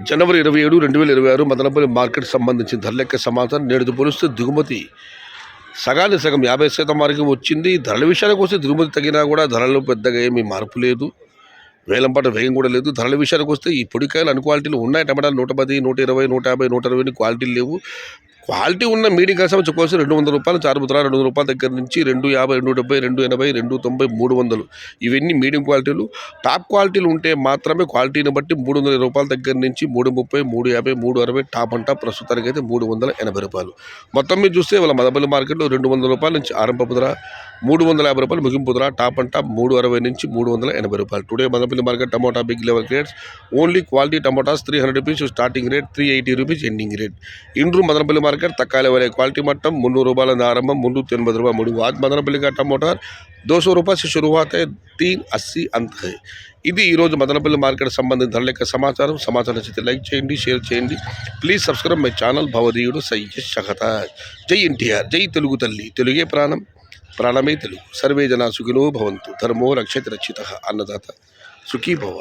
జనవరి 27, 2026 Madanapalle market సంబంధించిన ధరలెక్క సమాచారం నేడుతో పోలిస్తే దిగుమతి సగానికి సగం 50% వరకు వచ్చింది. ధరల విషయానికి వస్తే దిగుమతి తగ్గినా కూడా ధరలు పెద్దగా ఏమీ మార్పు లేదు. వేలంపాట వేగం కూడా లేదు. ధరల విషయానికి వస్తే ఈ పొడికాయలు అన్ని క్వాలిటీలు ఉన్నాయి. టమాటాలు 110, 120, 150, 160 క్వాలిటీలు లేవు. క్వాలిటీ ఉన్న మీడియం కస్టమర్ చెప్పుకోవచ్చు. 200 రూపాయలు చారుపుతురా, 200 రూపాయల దగ్గర నుంచి 250, 270, 280, 290, 300 ఇవన్నీ మీడియం క్వాలిటీలు. టాప్ క్వాలిటీలు ఉంటే మాత్రమే క్వాలిటీని బట్టి 320 రూపాయల దగ్గర నుంచి 330, 350, 360 టాప్ అంటా ప్రస్తుతానికి అయితే 380 రూపాయలు. మొత్తం మీద చూస్తే వాళ్ళ మదనపల్లి మార్కెట్లో 200 రూపాయల నుంచి ఆరంభపు ధర, 350 రూపాయలు ముగింపు ధర, టాప్ అంటా 360 నుంచి 380 రూపాయలు. Today Madanapalle market tomato big level rates only quality tomatoes 300 rupees starting rate, 380 rupees ending rate. इंड्रू मदनपल्ली मार्केट तक्का लेवल क्वालिटी मट्टम 300 रूपये आरंभ 380 रुपये मुड़ी आज मदनपल्ली का टमोटर 200 रुपये से शुरुआत है, 380 अंत है. ఇది ఈరోజు మదనపల్లి మార్కెట్ సంబంధించిన ధరల యొక్క సమాచారం నచ్చితే లైక్ చేయండి, షేర్ చేయండి. ప్లీజ్ సబ్స్క్రైబ్ మై ఛానల్ భవదీయుడు సయ్యద్ షహతాజ్. జై ఎన్టీఆర్, జై తెలుగు తల్లి, తెలుగే ప్రాణం, ప్రాణమే తెలుగు. సర్వే జనా సుఖినో భవంతు, ధర్మో రక్షతి రక్షితః, అన్నదాత సుఖీ భవ.